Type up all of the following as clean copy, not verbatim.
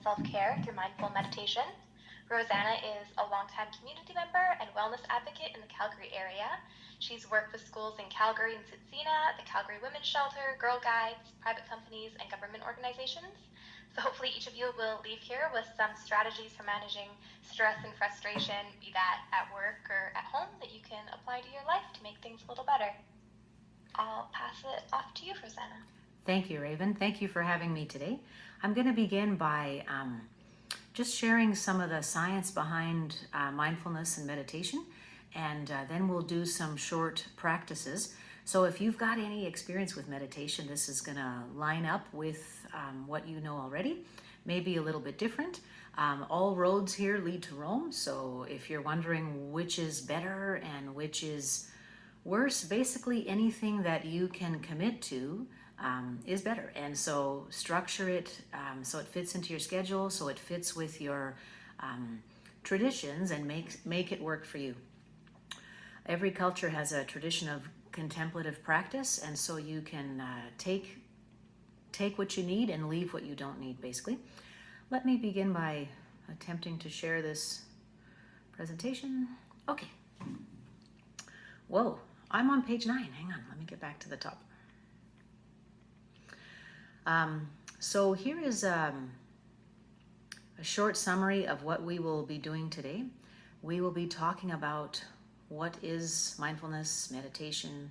self-care through mindful meditation. Rosanna is a longtime community member and wellness advocate in the Calgary area. She's worked with schools in Calgary and Tsutsina, the Calgary Women's Shelter, Girl Guides, private companies, and government organizations. So hopefully each of you will leave here with some strategies for managing stress and frustration, be that at work or at home, that you can apply to your life to make things a little better. I'll pass it off to you, Rosanna. Thank you, Raven. Thank you for having me today. I'm going to begin by just sharing some of the science behind mindfulness and meditation, and then we'll do some short practices. So if you've got any experience with meditation, this is going to line up with what you know already, maybe a little bit different. All roads here lead to Rome, so if you're wondering which is better and which is worse, basically anything that you can commit to is better. And so structure it so it fits into your schedule, so it fits with your traditions, and make it work for you. Every culture has a tradition of contemplative practice, and so you can take what you need and leave what you don't need, basically. Let me begin by attempting to share this presentation. Okay. Whoa, I'm on page 9. Hang on, let me get back to the top. So here is a short summary of what we will be doing today. We will be talking about what is mindfulness, meditation.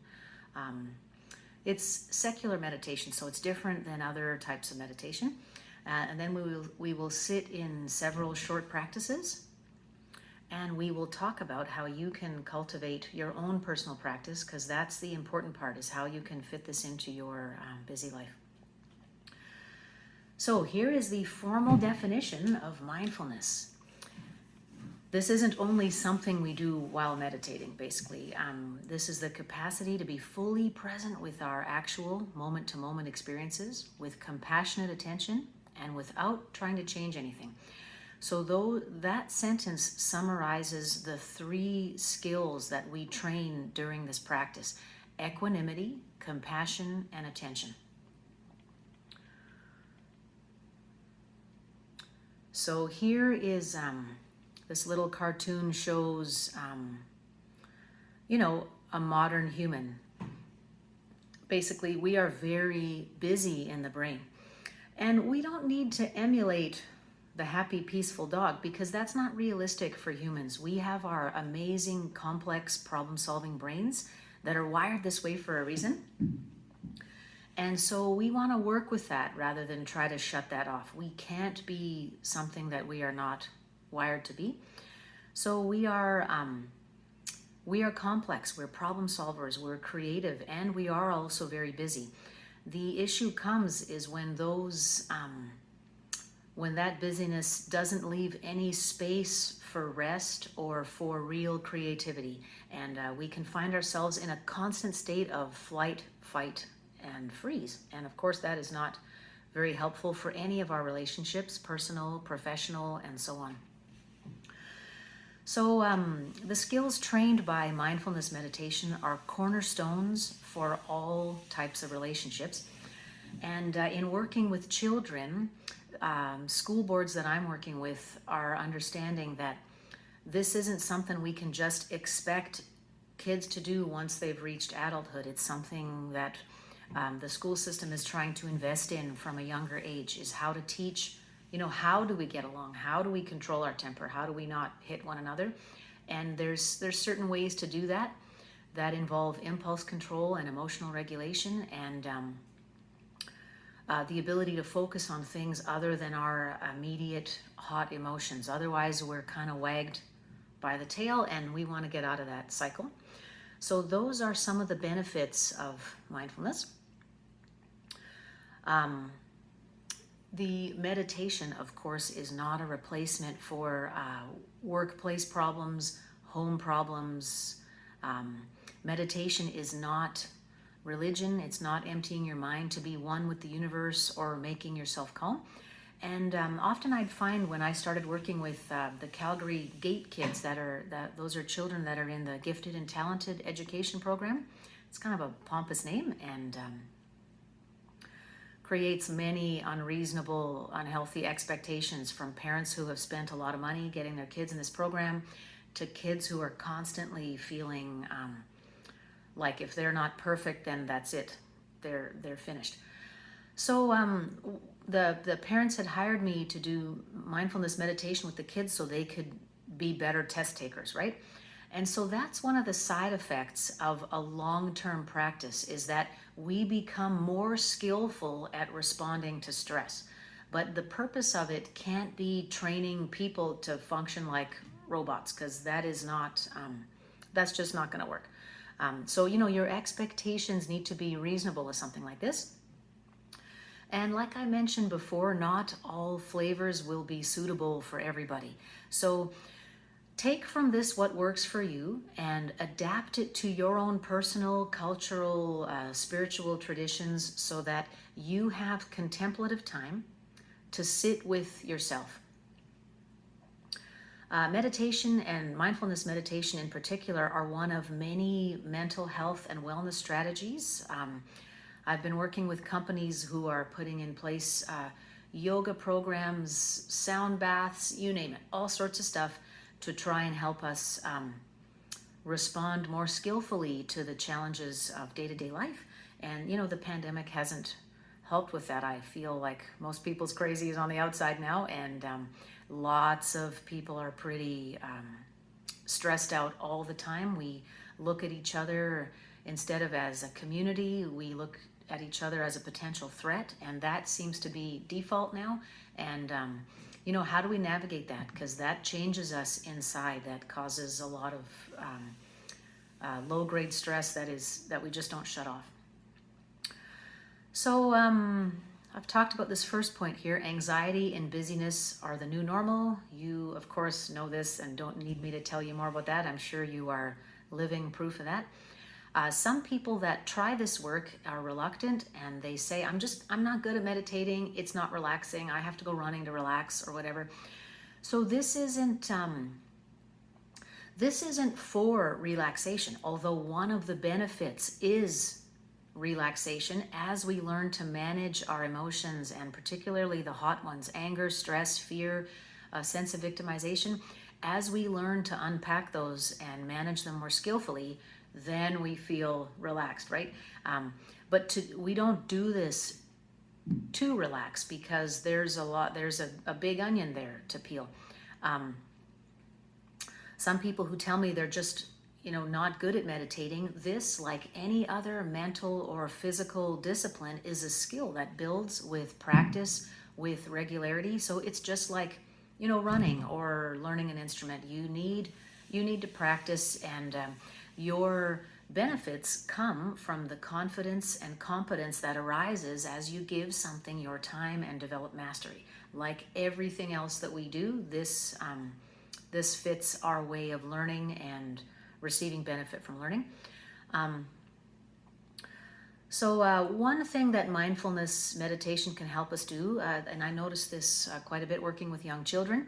It's secular meditation, so it's different than other types of meditation. And then we will sit in several short practices, and we will talk about how you can cultivate your own personal practice, because that's the important part, is how you can fit this into your busy life. So here is the formal definition of mindfulness. This isn't only something we do while meditating, basically. This is the capacity to be fully present with our actual moment-to-moment experiences, with compassionate attention, and without trying to change anything. So though that sentence summarizes the 3 skills that we train during this practice: equanimity, compassion, and attention. So here is this little cartoon shows, a modern human. Basically, we are very busy in the brain. And we don't need to emulate the happy, peaceful dog, because that's not realistic for humans. We have our amazing, complex, problem-solving brains that are wired this way for a reason. And so we want to work with that rather than try to shut that off. We can't be something that we are not wired to be. So we are complex, we're problem solvers, we're creative, and we are also very busy. The issue comes is when when that busyness doesn't leave any space for rest or for real creativity, and we can find ourselves in a constant state of flight, fight, and freeze. And of course that is not very helpful for any of our relationships, personal, professional, and so on. So the skills trained by mindfulness meditation are cornerstones for all types of relationships. And in working with children, school boards that I'm working with are understanding that this isn't something we can just expect kids to do once they've reached adulthood. It's something that the school system is trying to invest in from a younger age, is how to teach, how do we get along? How do we control our temper? How do we not hit one another? And there's certain ways to do that involve impulse control and emotional regulation, and the ability to focus on things other than our immediate hot emotions. Otherwise, we're kind of wagged by the tail, and we want to get out of that cycle. So those are some of the benefits of mindfulness. The meditation, of course, is not a replacement for workplace problems, home problems. Meditation is not religion. It's not emptying your mind to be one with the universe or making yourself calm. And often I'd find when I started working with the Calgary Gate kids, those are children that are in the Gifted and Talented Education Program. It's kind of a pompous name, and creates many unreasonable, unhealthy expectations from parents who have spent a lot of money getting their kids in this program to kids who are constantly feeling like if they're not perfect, then that's it. They're finished. So the parents had hired me to do mindfulness meditation with the kids so they could be better test takers, right? And so that's one of the side effects of a long-term practice, is that we become more skillful at responding to stress. But the purpose of it can't be training people to function like robots, because that is not, that's just not going to work. So, your expectations need to be reasonable with something like this. And like I mentioned before, not all flavors will be suitable for everybody. So take from this what works for you and adapt it to your own personal, cultural, spiritual traditions so that you have contemplative time to sit with yourself. Meditation and mindfulness meditation in particular are one of many mental health and wellness strategies. I've been working with companies who are putting in place yoga programs, sound baths, you name it, all sorts of stuff to try and help us respond more skillfully to the challenges of day-to-day life. And, the pandemic hasn't helped with that. I feel like most people's crazy is on the outside now, and lots of people are pretty stressed out all the time. We look at each other instead of as a community, we look at each other as a potential threat, and that seems to be default now. And how do we navigate that? Because that changes us inside. That causes a lot of low-grade stress that we just don't shut off. So I've talked about this first point here. Anxiety and busyness are the new normal. You, of course, know this and don't need me to tell you more about that. I'm sure you are living proof of that. Some people that try this work are reluctant, and they say, I'm not good at meditating. It's not relaxing. I have to go running to relax or whatever. So this isn't for relaxation, although one of the benefits is relaxation as we learn to manage our emotions, and particularly the hot ones, anger, stress, fear, a sense of victimization. As we learn to unpack those and manage them more skillfully, then we feel relaxed, right? But we don't do this to relax, because there's a big onion there to peel. Some people who tell me they're just not good at meditating, this, like any other mental or physical discipline, is a skill that builds with practice, with regularity. So it's just like running or learning an instrument. You need to practice, and your benefits come from the confidence and competence that arises as you give something your time and develop mastery. Like everything else that we do, this fits our way of learning and receiving benefit from learning. So one thing that mindfulness meditation can help us do, and I noticed this quite a bit working with young children,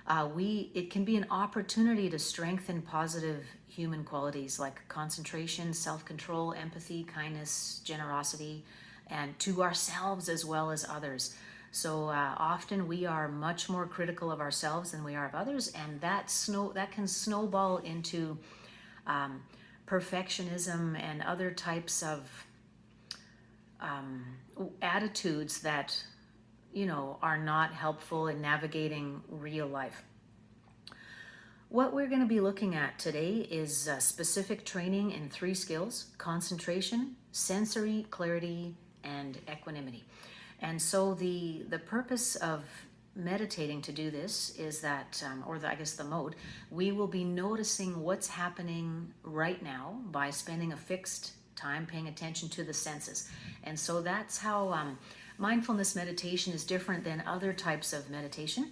it can be an opportunity to strengthen positive human qualities like concentration, self-control, empathy, kindness, generosity, and to ourselves as well as others. So often we are much more critical of ourselves than we are of others, and that can snowball into perfectionism and other types of attitudes that are not helpful in navigating real life. What we're going to be looking at today is specific training in 3 skills: concentration, sensory clarity, and equanimity. And so the purpose of meditating to do this is that, the mode, we will be noticing what's happening right now by spending a fixed time paying attention to the senses. And so that's how mindfulness meditation is different than other types of meditation.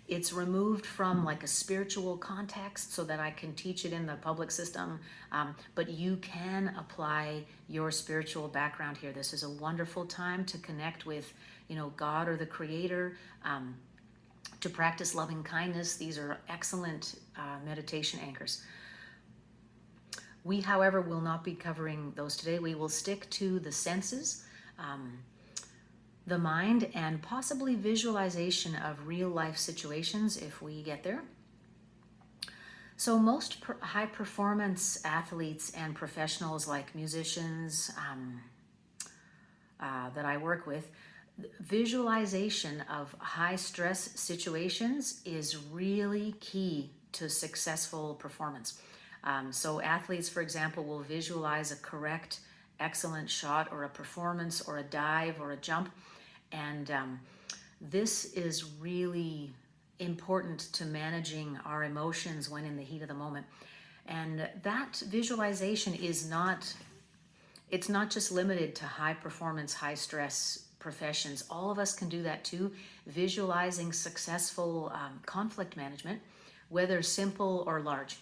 It's removed from like a spiritual context so that I can teach it in the public system, but you can apply your spiritual background here. This is a wonderful time to connect with, God or the Creator, to practice loving kindness. These are excellent meditation anchors. We, however, will not be covering those today. We will stick to the senses. the mind, and possibly visualization of real life situations if we get there. So most high performance athletes and professionals like musicians that I work with, visualization of high stress situations is really key to successful performance. So athletes, for example, will visualize a correct, excellent shot or a performance or a dive or a jump. And this is really important to managing our emotions when in the heat of the moment. And that visualization is not, it's not just limited to high performance, high stress professions. All of us can do that too. Visualizing successful conflict management, whether simple or large.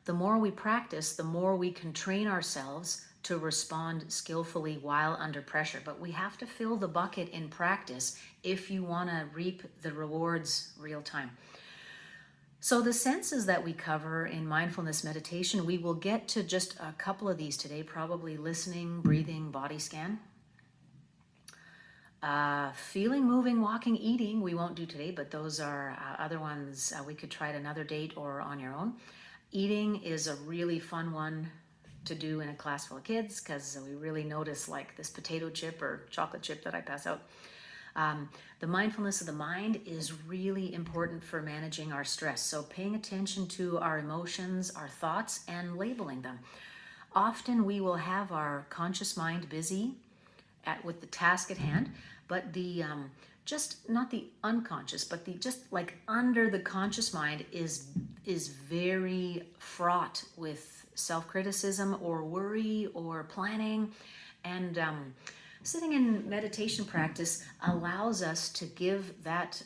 The more we practice, the more we can train ourselves to respond skillfully while under pressure. But we have to fill the bucket in practice if you want to reap the rewards real time. So the senses that we cover in mindfulness meditation, we will get to just a couple of these today, probably listening, breathing, body scan. Feeling, moving, walking, eating, we won't do today, but those are other ones we could try at another date or on your own. Eating is a really fun one to do in a class full of kids because we really notice like this potato chip or chocolate chip that I pass out. The mindfulness of the mind is really important for managing our stress. So paying attention to our emotions, our thoughts, and labeling them. Often we will have our conscious mind busy with the task at hand, but the just not the unconscious, but the just like under the conscious mind is very fraught with self-criticism or worry or planning. And sitting in meditation practice allows us to give that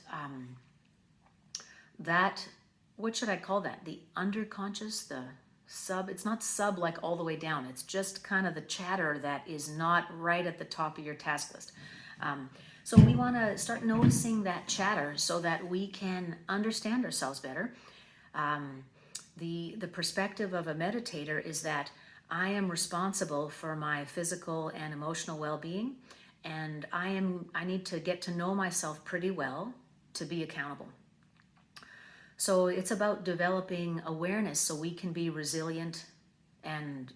what should I call that, the underconscious, the sub, it's not sub like all the way down, it's just kind of the chatter that is not right at the top of your task list. So we want to start noticing that chatter so that we can understand ourselves better. The perspective of a meditator is that I am responsible for my physical and emotional well-being, and I need to get to know myself pretty well to be accountable. So it's about developing awareness so we can be resilient and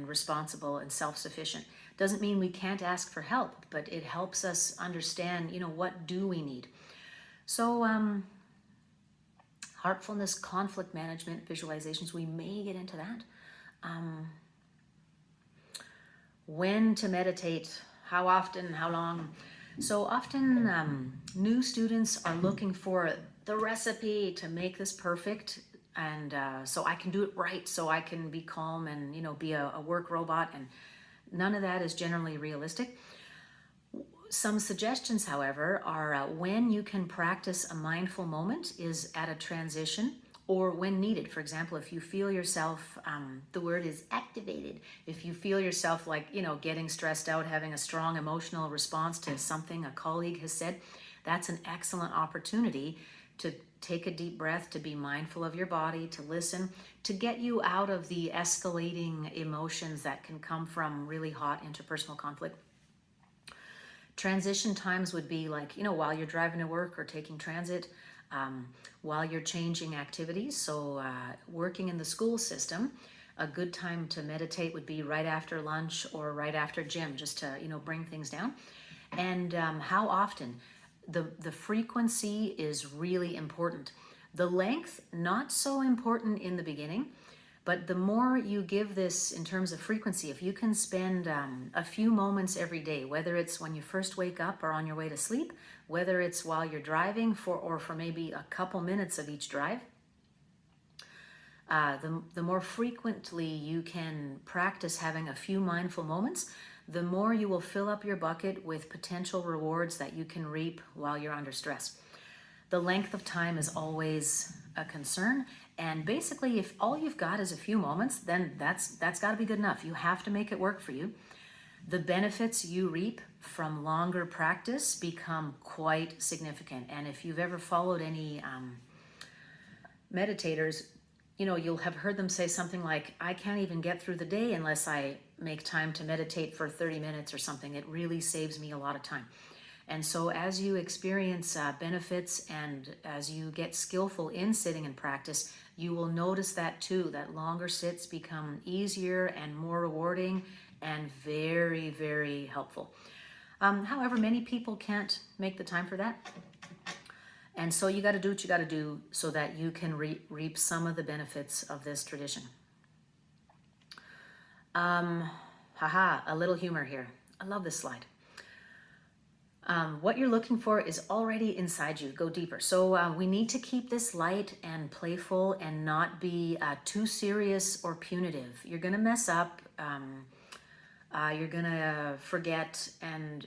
responsible and self-sufficient. Doesn't mean we can't ask for help, but it helps us understand, what do we need. So heartfulness, conflict management, visualizations, we may get into that. When to meditate, how often, how long. So often new students are looking for the recipe to make this perfect, and so I can do it right, so I can be calm and be a work robot, and none of that is generally realistic. Some suggestions, however, are when you can practice a mindful moment is at a transition or when needed. For example, if you feel yourself, the word is activated. If you feel yourself like, getting stressed out, having a strong emotional response to something a colleague has said, that's an excellent opportunity to take a deep breath, to be mindful of your body, to listen, to get you out of the escalating emotions that can come from really hot interpersonal conflict. Transition times would be like, while you're driving to work or taking transit, while you're changing activities. So working in the school system, a good time to meditate would be right after lunch or right after gym, just to, bring things down. And how often? The frequency is really important. The length, not so important in the beginning, but the more you give this in terms of frequency, if you can spend a few moments every day, whether it's when you first wake up or on your way to sleep, whether it's while you're driving or for maybe a couple minutes of each drive, the more frequently you can practice having a few mindful moments, the more you will fill up your bucket with potential rewards that you can reap while you're under stress. The length of time is always a concern, and basically if all you've got is a few moments, then that's got to be good enough. You have to make it work for you. The benefits you reap from longer practice become quite significant, and if you've ever followed any meditators, you'll have heard them say something like, I can't even get through the day unless I make time to meditate for 30 minutes or something. It really saves me a lot of time. And so as you experience benefits and as you get skillful in sitting and practice, you will notice that too, that longer sits become easier and more rewarding and very, very helpful. However, many people can't make the time for that. And so you got to do what you got to do so that you can reap some of the benefits of this tradition. A little humor here. I love this slide. What you're looking for is already inside you. Go deeper. So we need to keep this light and playful and not be too serious or punitive. You're going to mess up. You're going to forget, and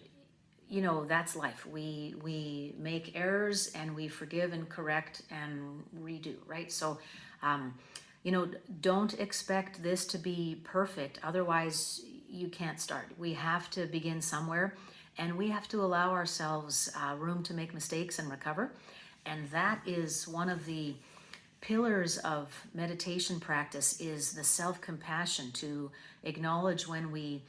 you know, that's life. We make errors and we forgive and correct and redo, right? So, you know, don't expect this to be perfect. Otherwise, you can't start. We have to begin somewhere, and we have to allow ourselves room to make mistakes and recover. And that is one of the pillars of meditation practice, is the self-compassion, to acknowledge when we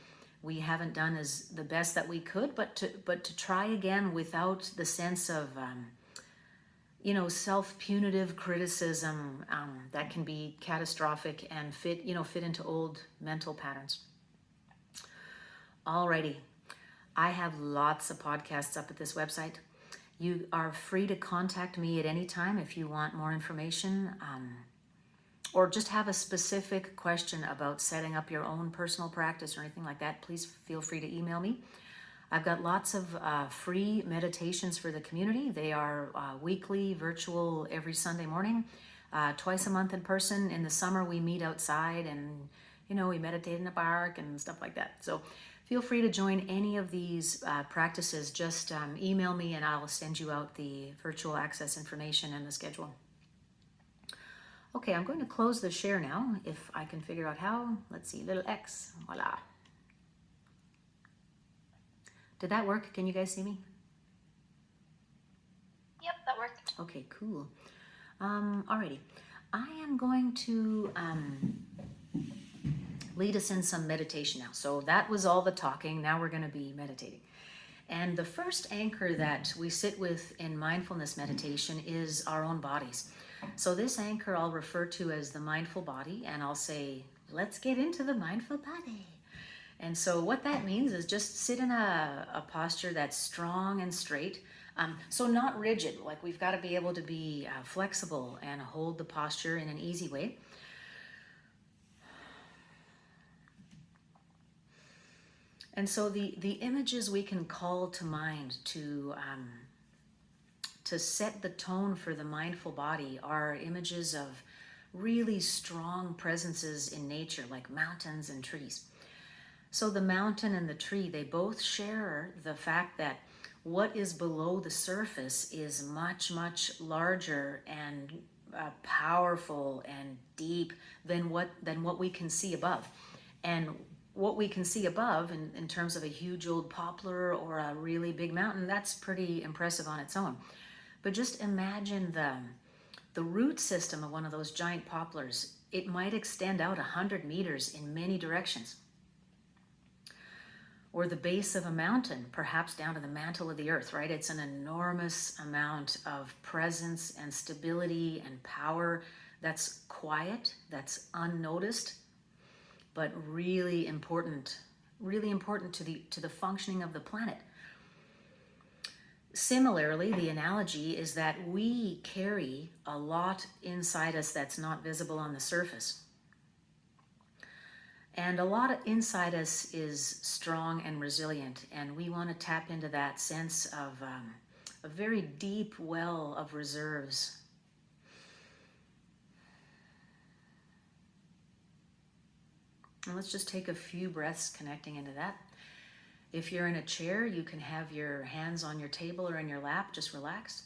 haven't done as the best that we could, but to try again without the sense of you know, self-punitive criticism that can be catastrophic and fit into old mental patterns. Alrighty, I have lots of podcasts up at this website. You are free to contact me at any time if you want more information. Or just have a specific question about setting up your own personal practice or anything like that, please feel free to email me. I've got lots of free meditations for the community. They are weekly, virtual, every Sunday morning, twice a month in person. In the summer, we meet outside and, you know, we meditate in the park and stuff like that. So feel free to join any of these practices. Just email me and I'll send you out the virtual access information and the schedule. Okay, I'm going to close the share now, if I can figure out how. Let's see, little X, voila. Did that work? Can you guys see me? Yep, that worked. Okay, cool. Alrighty, I am going to lead us in some meditation now. So that was all the talking. Now we're going to be meditating. And the first anchor that we sit with in mindfulness meditation is our own bodies. So this anchor I'll refer to as the mindful body, and I'll say, let's get into the mindful body. And so what that means is just sit in a posture that's strong and straight. So not rigid, like we've got to be able to be flexible and hold the posture in an easy way. And so the images we can call to mind to set the tone for the mindful body are images of really strong presences in nature, like mountains and trees. So the mountain and the tree, they both share the fact that what is below the surface is much, much larger and powerful and deep than what we can see above. And what we can see above in terms of a huge old poplar or a really big mountain, that's pretty impressive on its own. But just imagine the root system of one of those giant poplars. It might extend out 100 meters in many directions. Or the base of a mountain, perhaps down to the mantle of the earth, right? It's an enormous amount of presence and stability and power that's quiet, that's unnoticed, but really important to the functioning of the planet. Similarly, the analogy is that we carry a lot inside us that's not visible on the surface. And a lot inside us is strong and resilient, and we want to tap into that sense of a very deep well of reserves. And let's just take a few breaths connecting into that. If you're in a chair, you can have your hands on your table or in your lap, just relaxed.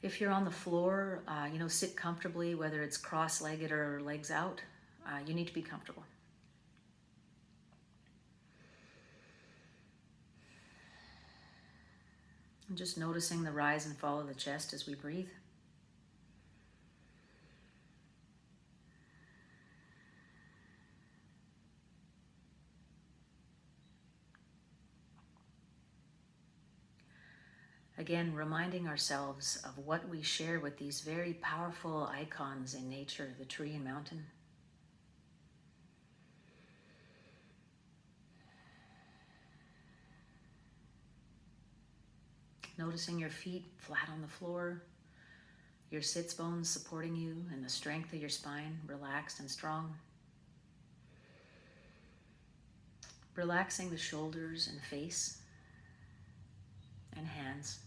If you're on the floor, sit comfortably, whether it's cross-legged or legs out. You need to be comfortable. And just noticing the rise and fall of the chest as we breathe. Again, reminding ourselves of what we share with these very powerful icons in nature, the tree and mountain. Noticing your feet flat on the floor, your sits bones supporting you, and the strength of your spine relaxed and strong. Relaxing the shoulders and face and hands.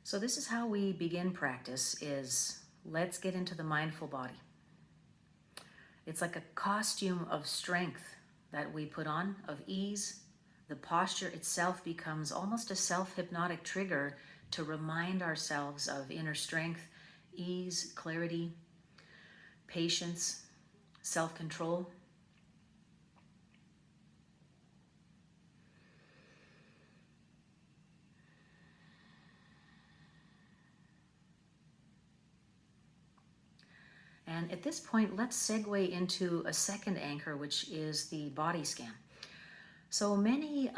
So this is how we begin practice, is let's get into the mindful body. It's like a costume of strength that we put on, of ease. The posture itself becomes almost a self-hypnotic trigger to remind ourselves of inner strength, ease, clarity, patience, self-control. And at this point, let's segue into a second anchor, which is the body scan. So many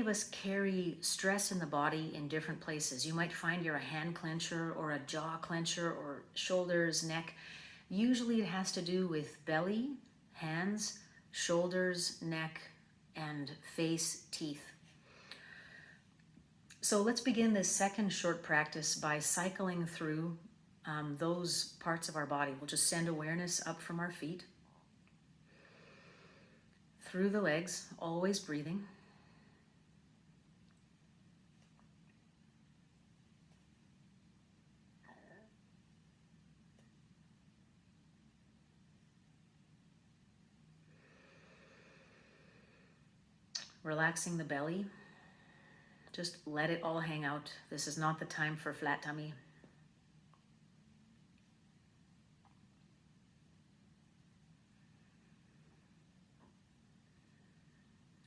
of us carry stress in the body in different places. You might find you're a hand clencher or a jaw clencher or shoulders, neck. Usually it has to do with belly, hands, shoulders, neck, and face, teeth. So let's begin this second short practice by cycling through those parts of our body. We'll just send awareness up from our feet, through the legs, always breathing. Relaxing the belly. Just let it all hang out. This is not the time for flat tummy.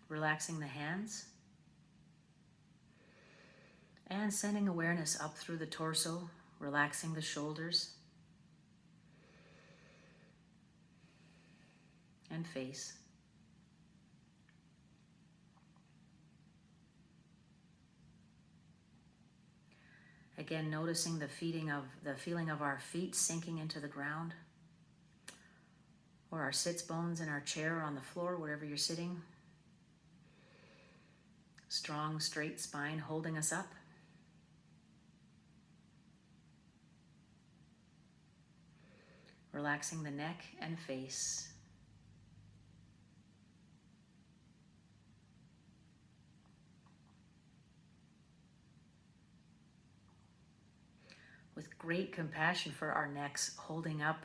Relaxing the hands. And sending awareness up through the torso, relaxing the shoulders and face. Again, noticing the feeling of our feet sinking into the ground, or our sits bones in our chair or on the floor, wherever you're sitting. Strong, straight spine holding us up. Relaxing the neck and face. With great compassion for our necks, holding up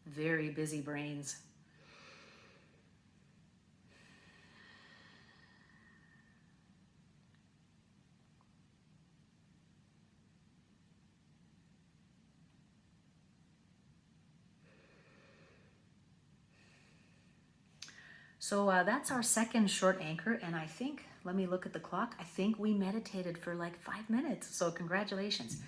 very busy brains. So that's our second short anchor, and I think, let me look at the clock, I think we meditated for like 5 minutes, so congratulations.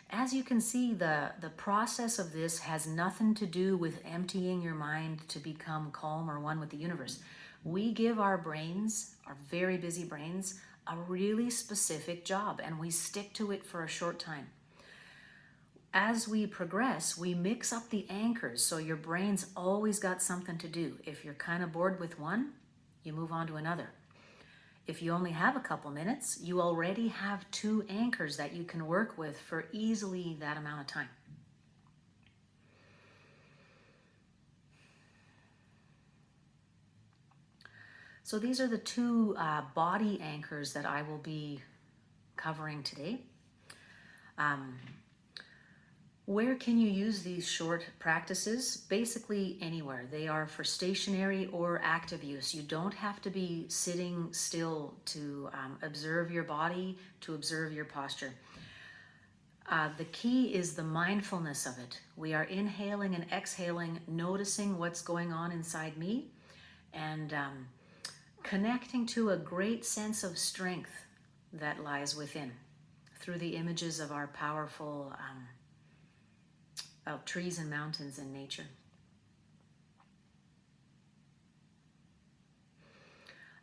As you can see, the process of this has nothing to do with emptying your mind to become calm or one with the universe. We give our brains, our very busy brains, a really specific job, and we stick to it for a short time. As we progress, we mix up the anchors, so your brain's always got something to do. If you're kind of bored with one, you move on to another. If you only have a couple minutes, you already have 2 anchors that you can work with for easily that amount of time. So these are the 2 body anchors that I will be covering today. Where can you use these short practices? Basically anywhere. They are for stationary or active use. You don't have to be sitting still to observe your body, to observe your posture. The key is the mindfulness of it. We are inhaling and exhaling, noticing what's going on inside me, and connecting to a great sense of strength that lies within through the images of our powerful trees and mountains and nature.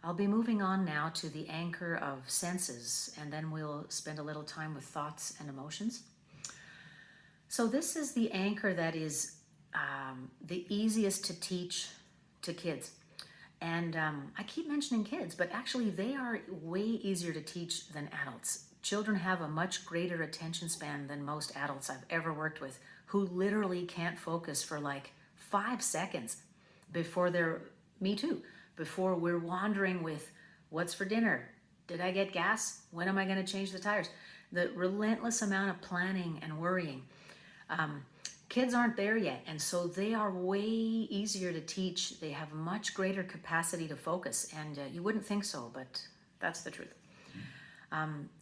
I'll be moving on now to the anchor of senses, and then we'll spend a little time with thoughts and emotions. So this is the anchor that is the easiest to teach to kids. And I keep mentioning kids, but actually they are way easier to teach than adults. Children have a much greater attention span than most adults I've ever worked with, who literally can't focus for like 5 seconds before me too, before we're wandering with what's for dinner? Did I get gas? When am I going to change the tires? The relentless amount of planning and worrying. Kids aren't there yet, and so they are way easier to teach. They have much greater capacity to focus, and you wouldn't think so, but that's the truth.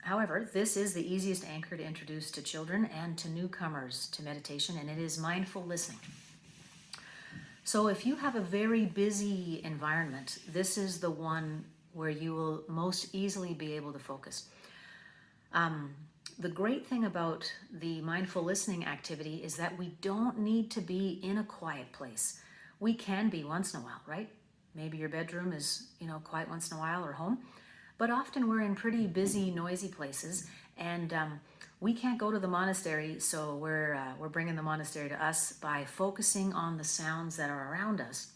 However, this is the easiest anchor to introduce to children and to newcomers to meditation, and it is mindful listening. So if you have a very busy environment, this is the one where you will most easily be able to focus. The great thing about the mindful listening activity is that we don't need to be in a quiet place. We can be once in a while, right? Maybe your bedroom is, quiet once in a while, or home. But often we're in pretty busy, noisy places, and we can't go to the monastery, so we're bringing the monastery to us by focusing on the sounds that are around us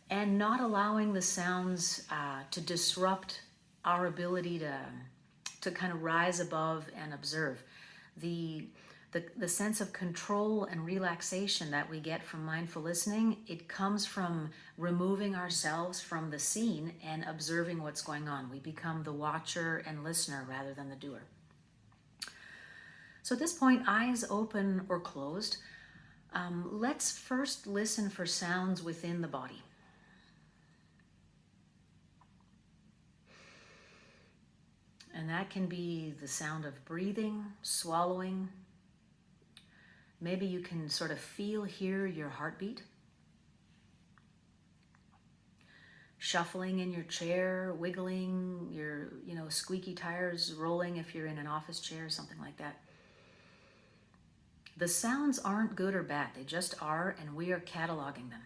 and not allowing the sounds to disrupt our ability to kind of rise above and observe. The sense of control and relaxation that we get from mindful listening, it comes from removing ourselves from the scene and observing what's going on. We become the watcher and listener rather than the doer. So at this point, eyes open or closed, let's first listen for sounds within the body. And that can be the sound of breathing, swallowing. Maybe you can sort of hear your heartbeat. Shuffling in your chair, wiggling, your squeaky tires rolling if you're in an office chair, something like that. The sounds aren't good or bad, they just are, and we are cataloging them.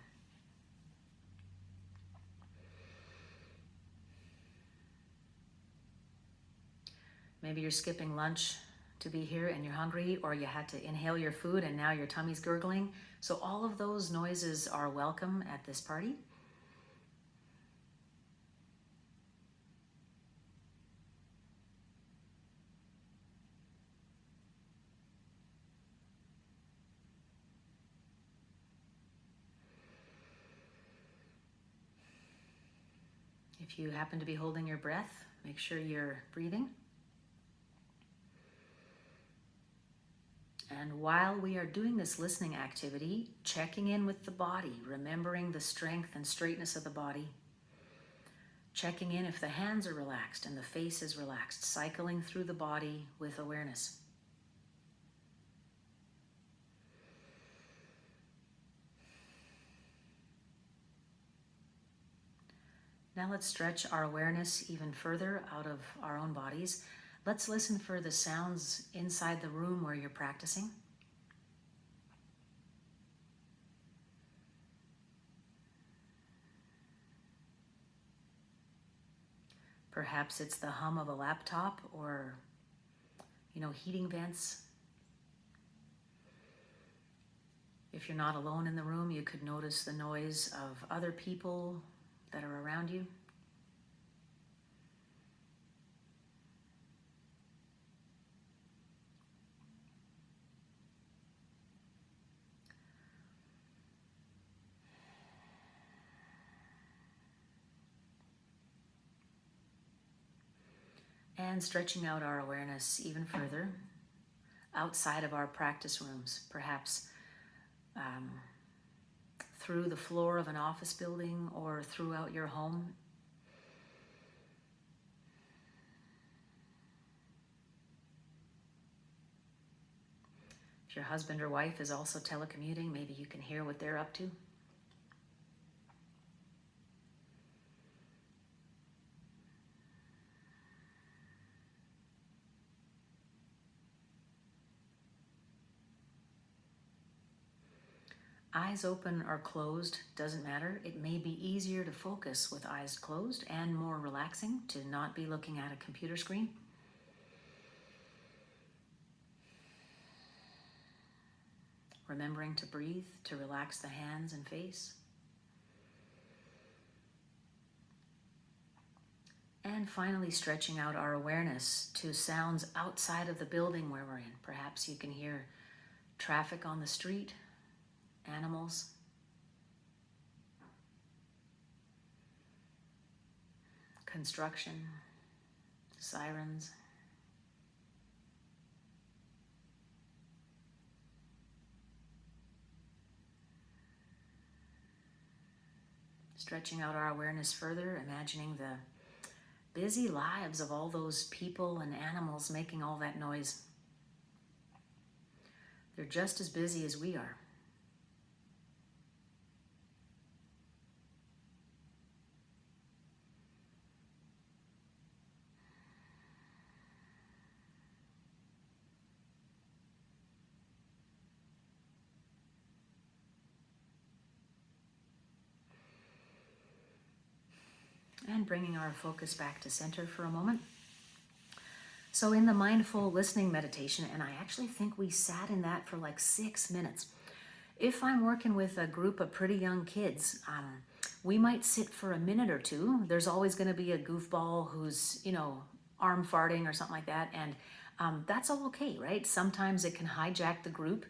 Maybe you're skipping lunch to be here and you're hungry, or you had to inhale your food and now your tummy's gurgling. So all of those noises are welcome at this party. If you happen to be holding your breath, make sure you're breathing. And while we are doing this listening activity, checking in with the body, remembering the strength and straightness of the body, checking in if the hands are relaxed and the face is relaxed, cycling through the body with awareness. Now let's stretch our awareness even further out of our own bodies. Let's listen for the sounds inside the room where you're practicing. Perhaps it's the hum of a laptop or, heating vents. If you're not alone in the room, you could notice the noise of other people that are around you. And stretching out our awareness even further outside of our practice rooms, perhaps through the floor of an office building or throughout your home. If your husband or wife is also telecommuting, maybe you can hear what they're up to. Eyes open or closed, doesn't matter. It may be easier to focus with eyes closed and more relaxing to not be looking at a computer screen. Remembering to breathe, to relax the hands and face. And finally, stretching out our awareness to sounds outside of the building where we're in. Perhaps you can hear traffic on the street, animals, construction, sirens. Stretching out our awareness further, imagining the busy lives of all those people and animals making all that noise. They're just as busy as we are. And bringing our focus back to center for a moment. So in the mindful listening meditation, and I actually think we sat in that for like 6 minutes. If I'm working with a group of pretty young kids, we might sit for a minute or two. There's always going to be a goofball who's, arm farting or something like that. And that's all okay, right? Sometimes it can hijack the group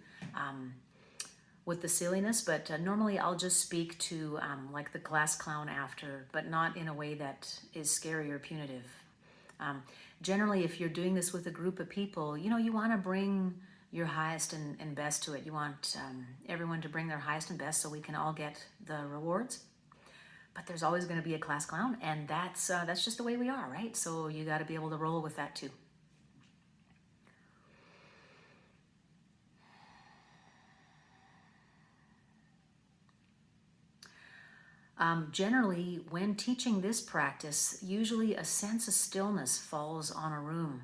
with the silliness, but normally I'll just speak to like the class clown after, but not in a way that is scary or punitive. Generally, if you're doing this with a group of people, you want to bring your highest and best to it. You want everyone to bring their highest and best so we can all get the rewards. But there's always going to be a class clown, and that's just the way we are, right? So you got to be able to roll with that too. Generally, when teaching this practice, usually a sense of stillness falls on a room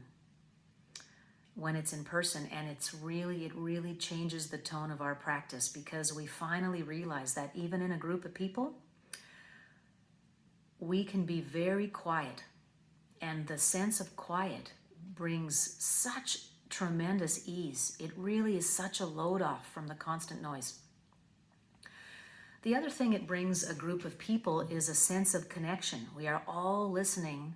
when it's in person, and it really changes the tone of our practice, because we finally realize that even in a group of people, we can be very quiet, and the sense of quiet brings such tremendous ease. It really is such a load off from the constant noise. The other thing it brings a group of people is a sense of connection. We are all listening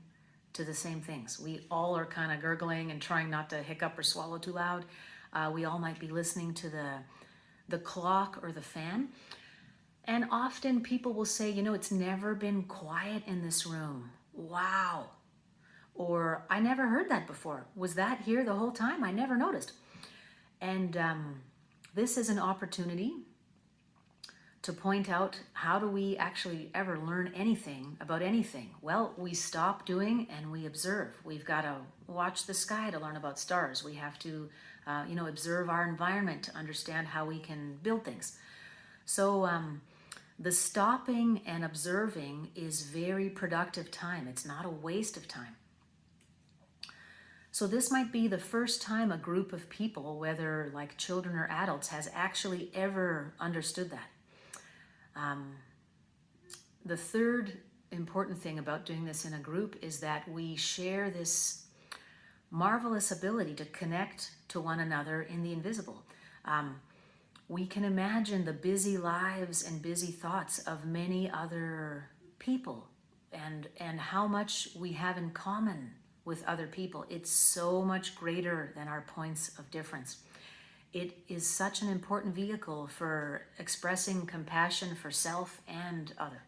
to the same things. We all are kind of gurgling and trying not to hiccup or swallow too loud. We all might be listening to the clock or the fan. And often people will say, it's never been quiet in this room. Wow. Or, I never heard that before. Was that here the whole time? I never noticed. And this is an opportunity to point out, how do we actually ever learn anything about anything? Well, we stop doing and we observe. We've got to watch the sky to learn about stars. We have to, observe our environment to understand how we can build things. So the stopping and observing is very productive time. It's not a waste of time. So this might be the first time a group of people, whether like children or adults, has actually ever understood that. The third important thing about doing this in a group is that we share this marvelous ability to connect to one another in the invisible. We can imagine the busy lives and busy thoughts of many other people, and how much we have in common with other people. It's so much greater than our points of difference. It is such an important vehicle for expressing compassion for self and other.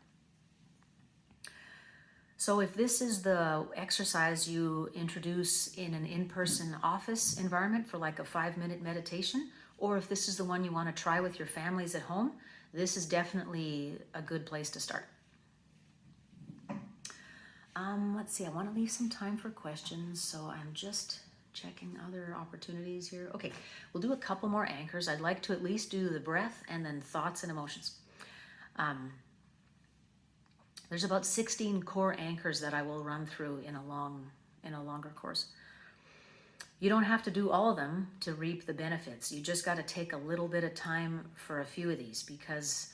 So if this is the exercise you introduce in an in-person office environment for like a 5-minute meditation, or if this is the one you want to try with your families at home, this is definitely a good place to start. Let's see, I want to leave some time for questions, so I'm just checking other opportunities here. Okay, we'll do a couple more anchors. I'd like to at least do the breath and then thoughts and emotions. There's about 16 core anchors that I will run through in a longer course. You don't have to do all of them to reap the benefits. You just got to take a little bit of time for a few of these, because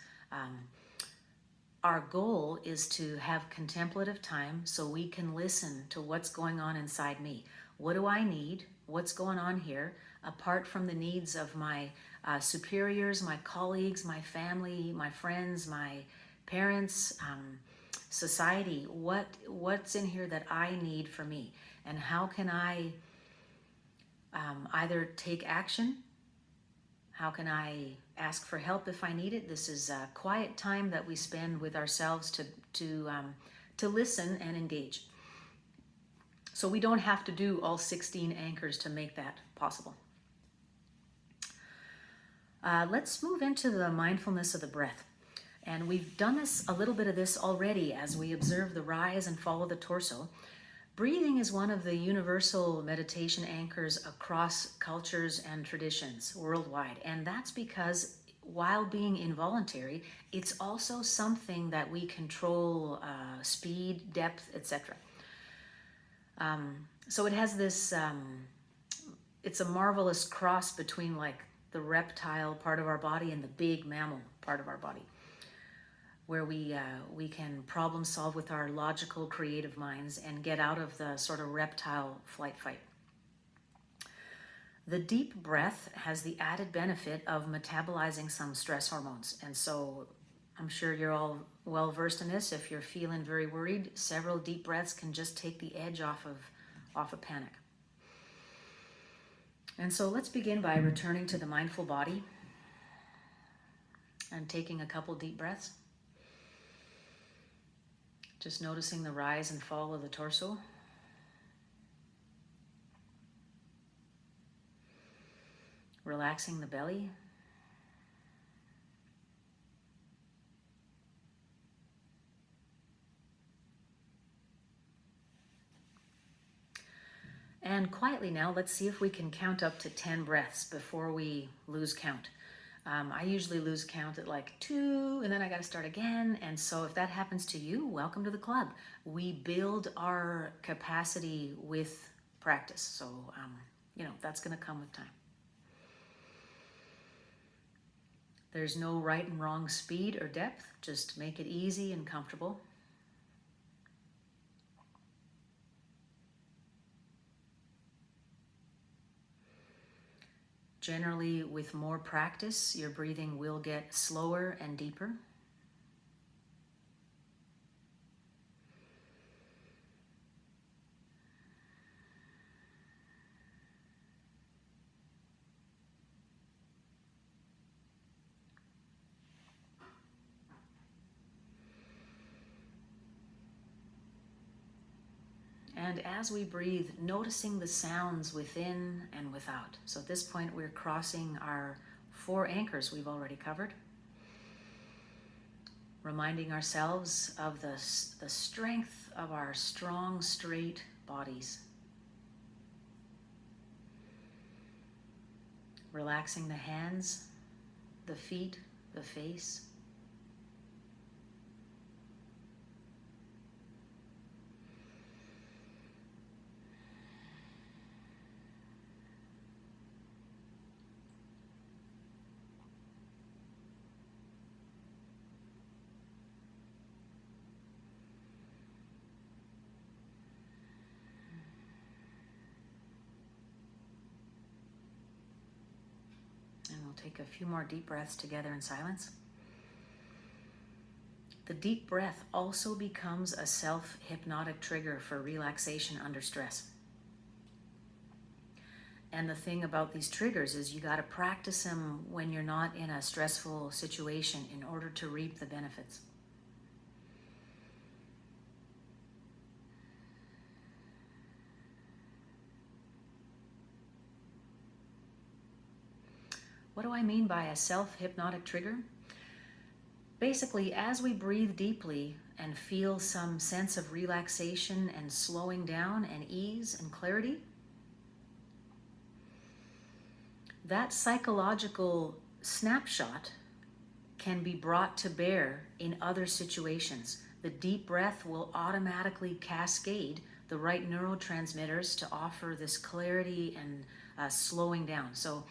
our goal is to have contemplative time so we can listen to what's going on inside me. What do I need? What's going on here? Apart from the needs of my superiors, my colleagues, my family, my friends, my parents, society, what's in here that I need for me? And how can I either take action? How can I ask for help if I need it? This is a quiet time that we spend with ourselves to listen and engage. So we don't have to do all 16 anchors to make that possible. Let's move into the mindfulness of the breath. And we've done a little bit of this already as we observe the rise and fall of the torso. Breathing is one of the universal meditation anchors across cultures and traditions worldwide. And that's because while being involuntary, it's also something that we control speed, depth, etc. So it has this, it's a marvelous cross between like the reptile part of our body and the big mammal part of our body, where we can problem solve with our logical, creative minds and get out of the sort of reptile flight fight. The deep breath has the added benefit of metabolizing some stress hormones. And so I'm sure you're all well versed in this. If you're feeling very worried, several deep breaths can just take the edge off of panic. And so let's begin by returning to the mindful body and taking a couple deep breaths. Just noticing the rise and fall of the torso. Relaxing the belly. And quietly now, let's see if we can count up to 10 breaths before we lose count. I usually lose count at like 2, and then I got to start again. And so if that happens to you, welcome to the club. We build our capacity with practice. So, that's going to come with time. There's no right and wrong speed or depth. Just make it easy and comfortable. Generally, with more practice, your breathing will get slower and deeper. And as we breathe, noticing the sounds within and without. So at this point, we're crossing our 4 anchors we've already covered. Reminding ourselves of the strength of our strong, straight bodies. Relaxing the hands, the feet, the face. And we'll take a few more deep breaths together in silence. The deep breath also becomes a self-hypnotic trigger for relaxation under stress. And the thing about these triggers is you got to practice them when you're not in a stressful situation in order to reap the benefits. What do I mean by a self-hypnotic trigger? Basically, as we breathe deeply and feel some sense of relaxation and slowing down and ease and clarity, that psychological snapshot can be brought to bear in other situations. The deep breath will automatically cascade the right neurotransmitters to offer this clarity and slowing down. So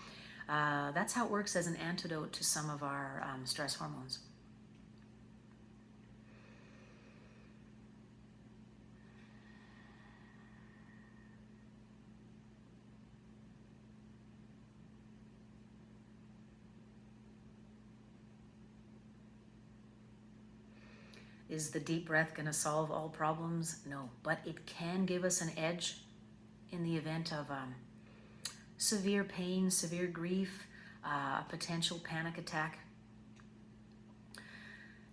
that's how it works as an antidote to some of our stress hormones. Is the deep breath going to solve all problems? No, but it can give us an edge in the event of severe pain, severe grief, a potential panic attack.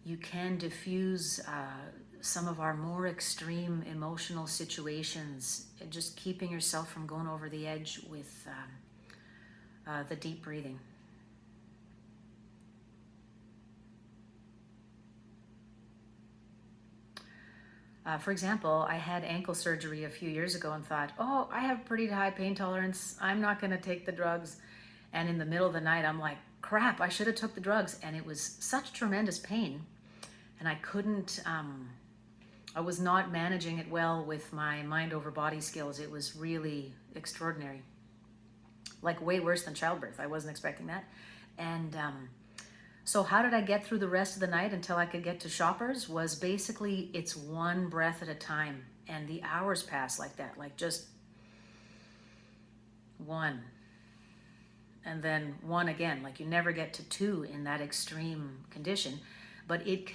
You can diffuse some of our more extreme emotional situations, just keeping yourself from going over the edge with the deep breathing. For example, I had ankle surgery a few years ago and thought, oh, I have pretty high pain tolerance. I'm not going to take the drugs. And in the middle of the night, I'm like, crap, I should have took the drugs. And it was such tremendous pain. And I couldn't, I was not managing it well with my mind over body skills. It was really extraordinary. Like way worse than childbirth. I wasn't expecting that. And so how did I get through the rest of the night until I could get to Shoppers? Was basically it's one breath at a time. And the hours pass like that, like just one. And then one again, like you never get to two in that extreme condition. But it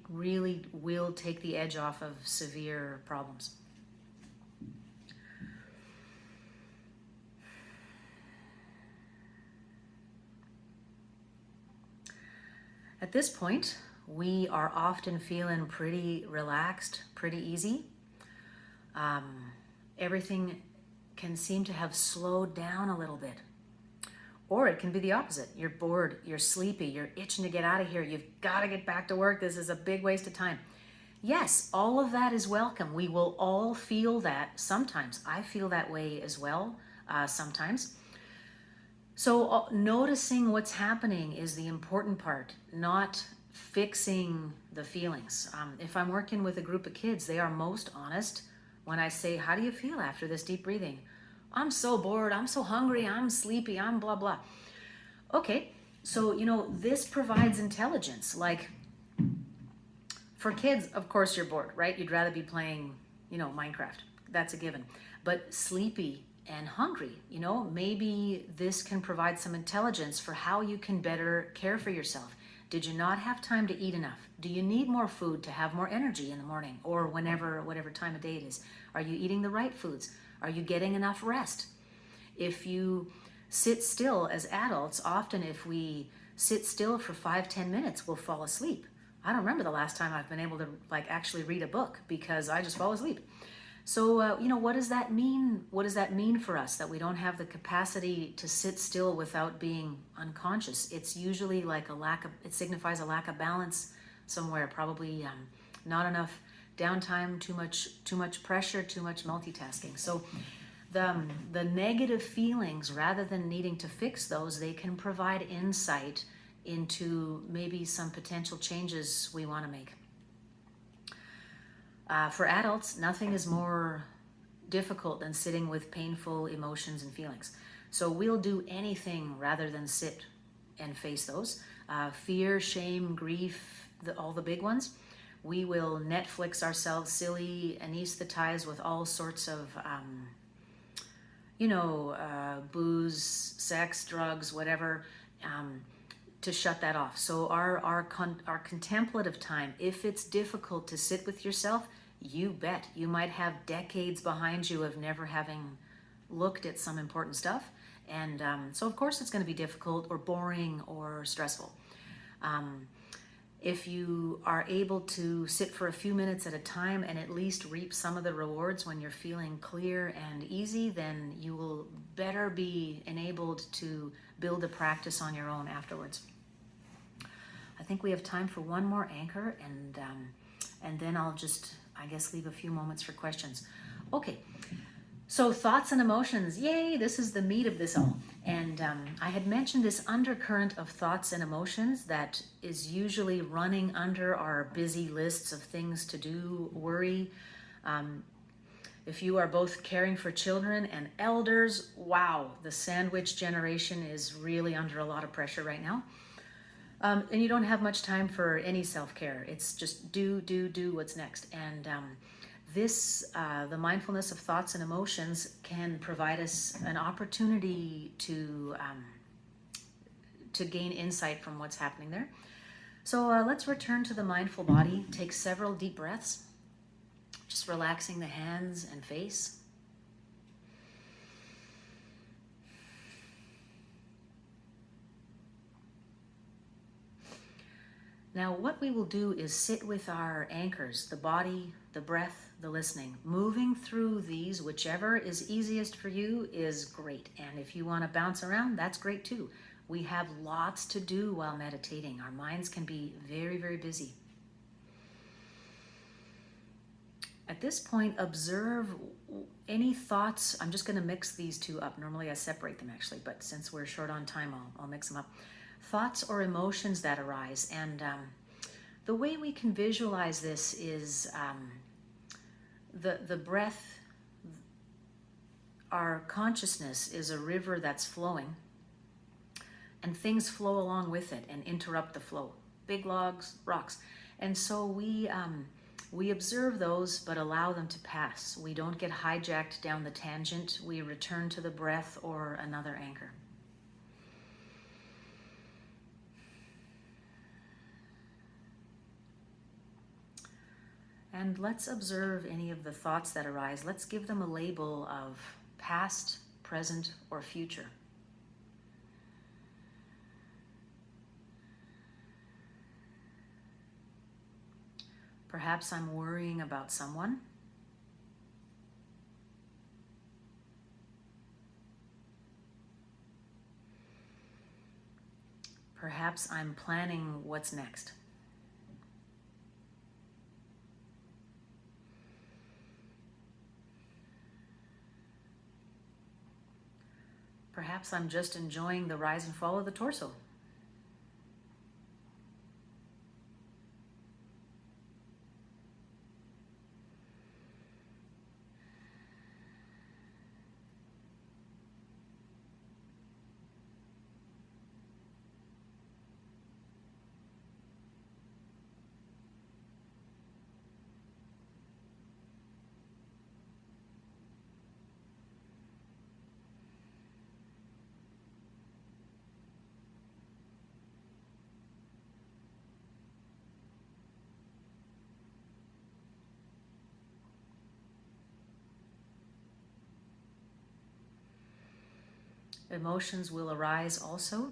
really will take the edge off of severe problems. At this point, we are often feeling pretty relaxed, pretty easy. Everything can seem to have slowed down a little bit. Or it can be the opposite. You're bored, you're sleepy, you're itching to get out of here, you've got to get back to work, this is a big waste of time. Yes, all of that is welcome. We will all feel that sometimes. I feel that way as well sometimes. So noticing what's happening is the important part, not fixing the feelings. If I'm working with a group of kids, they are most honest when I say, how do you feel after this deep breathing? I'm so bored, I'm so hungry, I'm sleepy, I'm blah, blah. Okay, so, this provides intelligence. Like, for kids, of course you're bored, right? You'd rather be playing, Minecraft. That's a given. But sleepy and hungry, maybe this can provide some intelligence for how you can better care for yourself. Did you not have time to eat enough? Do you need more food to have more energy in the morning or whatever time of day it is? Are you eating the right foods? Are you getting enough rest? If you sit still as adults, often if we sit still for 5-10 minutes, we'll fall asleep. I don't remember the last time I've been able to actually read a book because I just fall asleep. So, what does that mean? What does that mean for us that we don't have the capacity to sit still without being unconscious? It's usually it signifies a lack of balance somewhere, probably not enough downtime, too much pressure, too much multitasking. So the negative feelings, rather than needing to fix those, they can provide insight into maybe some potential changes we want to make. For adults, nothing is more difficult than sitting with painful emotions and feelings. So we'll do anything rather than sit and face those. Fear, shame, grief, all the big ones. We will Netflix ourselves silly, anesthetize with all sorts of, booze, sex, drugs, whatever, to shut that off. So our contemplative time, if it's difficult to sit with yourself, you bet you might have decades behind you of never having looked at some important stuff. And so of course it's going to be difficult or boring or stressful. If you are able to sit for a few minutes at a time and at least reap some of the rewards when you're feeling clear and easy, then you will better be enabled to build a practice on your own afterwards. I think we have time for one more anchor, and then I'll just, leave a few moments for questions. Okay, so thoughts and emotions, yay, this is the meat of this all. And I had mentioned this undercurrent of thoughts and emotions that is usually running under our busy lists of things to do, worry. If you are both caring for children and elders, wow, the sandwich generation is really under a lot of pressure right now. And you don't have much time for any self-care. It's just do what's next. And the mindfulness of thoughts and emotions can provide us an opportunity to gain insight from what's happening there. So let's return to the mindful body. Take several deep breaths, just relaxing the hands and face. Now, what we will do is sit with our anchors, the body, the breath, the listening. Moving through these, whichever is easiest for you is great. And if you want to bounce around, that's great too. We have lots to do while meditating. Our minds can be very, very busy. At this point, observe any thoughts. I'm just going to mix these two up. Normally I separate them actually, but since we're short on time, I'll mix them up. Thoughts or emotions that arise. And the way we can visualize this is the breath. Our consciousness is a river that's flowing, and things flow along with it and interrupt the flow. Big logs, rocks. And so we observe those, but allow them to pass. We don't get hijacked down the tangent. We return to the breath or another anchor. And let's observe any of the thoughts that arise. Let's give them a label of past, present, or future. Perhaps I'm worrying about someone. Perhaps I'm planning what's next. Perhaps I'm just enjoying the rise and fall of the torso. Emotions will arise also.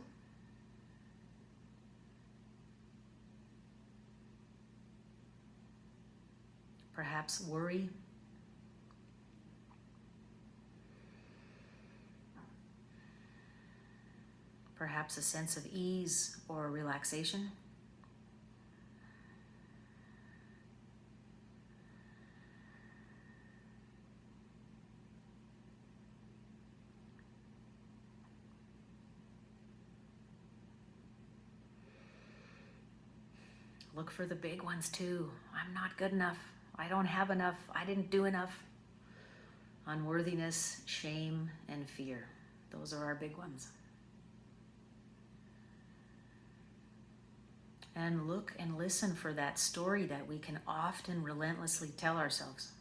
Perhaps worry. Perhaps a sense of ease or relaxation. Look for the big ones too. I'm not good enough. I don't have enough. I didn't do enough. Unworthiness, shame, and fear. Those are our big ones. And look and listen for that story that we can often relentlessly tell ourselves.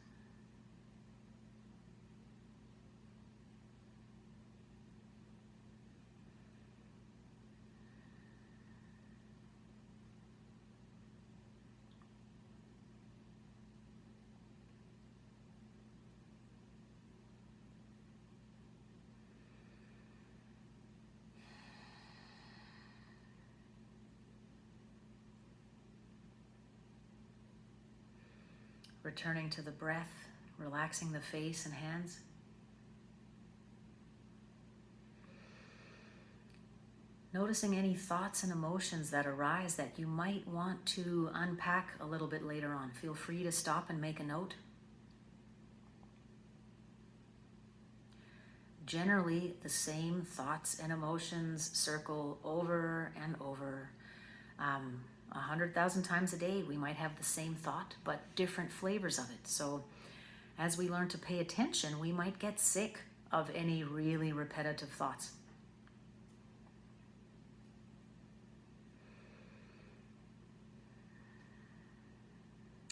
Returning to the breath, relaxing the face and hands. Noticing any thoughts and emotions that arise that you might want to unpack a little bit later on. Feel free to stop and make a note. Generally, the same thoughts and emotions circle over and over. 100,000 times a day, we might have the same thought, but different flavors of it. So as we learn to pay attention, we might get sick of any really repetitive thoughts.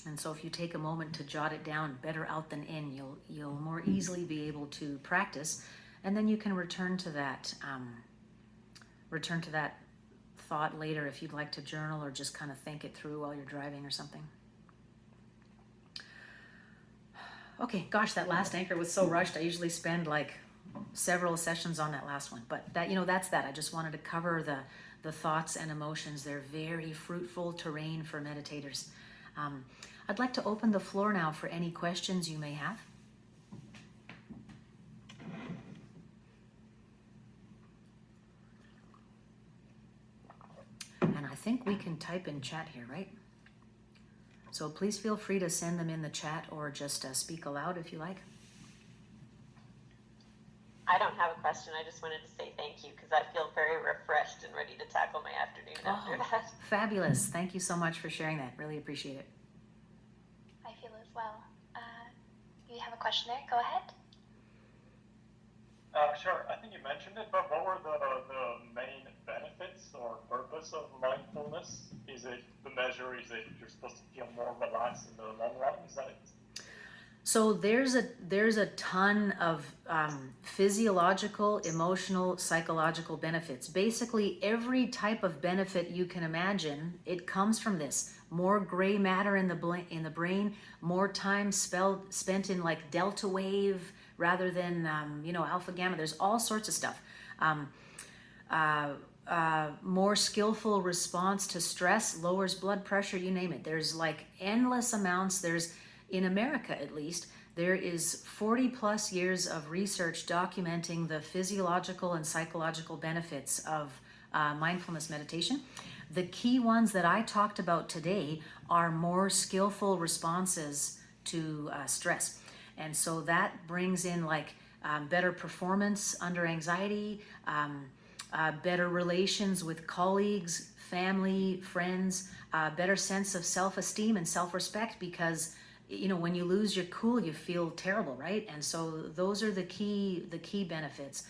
And so if you take a moment to jot it down, better out than in, you'll more easily be able to practice, and then you can return to that thought later if you'd like to journal or just kind of think it through while you're driving or something. Okay, gosh, that last anchor was so rushed. I usually spend like several sessions on that last one, but that, that's that. I just wanted to cover the thoughts and emotions. They're very fruitful terrain for meditators. I'd like to open the floor now for any questions you may have. And I think we can type in chat here, right? So please feel free to send them in the chat or just speak aloud if you like. I don't have a question. I just wanted to say thank you because I feel very refreshed and ready to tackle my afternoon after that. Fabulous. Thank you so much for sharing that. Really appreciate it. I feel as well. You have a question there? Go ahead. Sure. I think you mentioned it, but what were the main benefits or purpose of mindfulness? Is it the measure? Is it you're supposed to feel more relaxed in the long run? Is that it? So there's a ton of physiological, emotional, psychological benefits. Basically, every type of benefit you can imagine, it comes from this. More gray matter in the brain, more time spent in like delta wave rather than alpha gamma. There's all sorts of stuff. More skillful response to stress, lowers blood pressure, you name it. There's like endless amounts. In America at least, there is 40 plus years of research documenting the physiological and psychological benefits of mindfulness meditation. The key ones that I talked about today are more skillful responses to stress. And so that brings in like better performance under anxiety, better relations with colleagues, family, friends, better sense of self-esteem and self-respect because when you lose your cool, you feel terrible, right? And so those are the key benefits.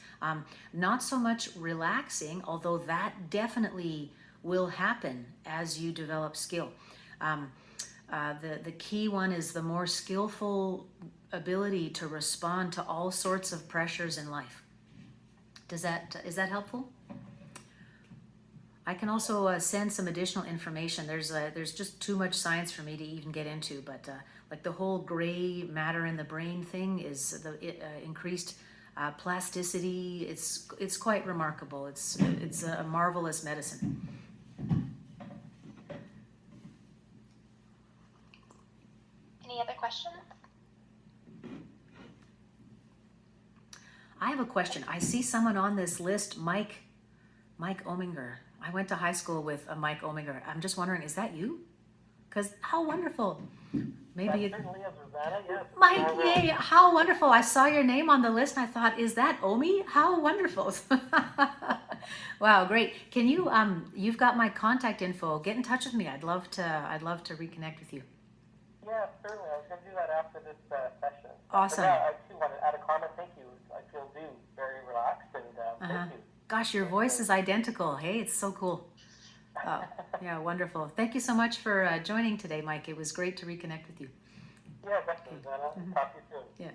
Not so much relaxing, although that definitely will happen as you develop skill. The key one is the more skillful ability to respond to all sorts of pressures in life. Is that helpful? I can also send some additional information. There's just too much science for me to even get into, but like the whole gray matter in the brain thing is the increased plasticity. It's quite remarkable. It's a marvelous medicine. Any other questions? I have a question. I see someone on this list, Mike Ominger. I went to high school with a Mike Ominger. I'm just wondering, is that you? Because how wonderful. Maybe it... Certainly is, Rosanna, yes. Mike, yay, how wonderful. I saw your name on the list and I thought, is that Omi? How wonderful. Wow, great. Can you, you've got my contact info. Get in touch with me. I'd love to reconnect with you. Yeah, certainly. I was going to do that after this session. Awesome. But yeah, I too want to add a comment. Thank you. I feel very relaxed and thank you. Gosh, your voice is identical. Hey, it's so cool. Oh, yeah, wonderful. Thank you so much for joining today, Mike. It was great to reconnect with you. Yeah, definitely. Talk to you soon. Yeah.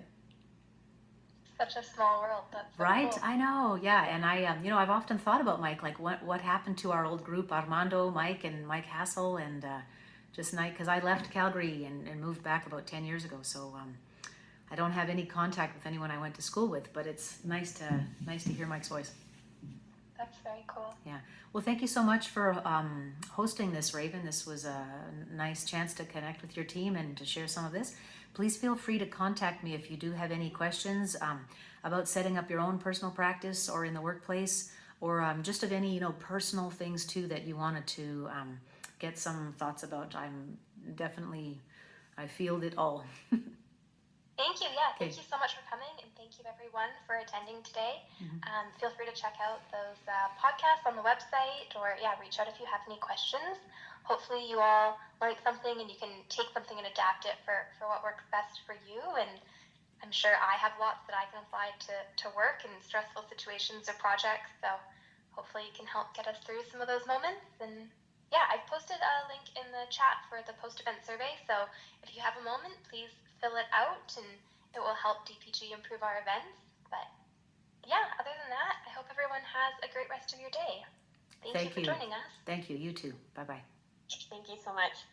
Such a small world. That's so Right, cool. I know. Yeah, and I've often thought about Mike, like what happened to our old group, Armando, Mike, and Mike Hassel, and just night because I left Calgary and moved back about 10 years ago. So I don't have any contact with anyone I went to school with, but it's nice to hear Mike's voice. That's very cool. Yeah. Well, thank you so much for hosting this, Raven. This was a nice chance to connect with your team and to share some of this. Please feel free to contact me if you do have any questions about setting up your own personal practice or in the workplace, or just of any personal things too that you wanted to get some thoughts about. I field it all. Thank you. Yeah, thank you so much for coming, and thank you everyone for attending today. Feel free to check out those podcasts on the website, or reach out if you have any questions. hopefully you all learned something and you can take something and adapt it for what works best for you. And I'm sure I have lots that I can apply to work in stressful situations or projects. So hopefully you can help get us through some of those moments. And yeah, I've posted a link in the chat for the post-event survey. So if you have a moment, please fill it out and it will help DPG improve our events. But yeah, other than that, I hope everyone has a great rest of your day. Thank you for joining us. Thank you. You too. Bye-bye. Thank you so much.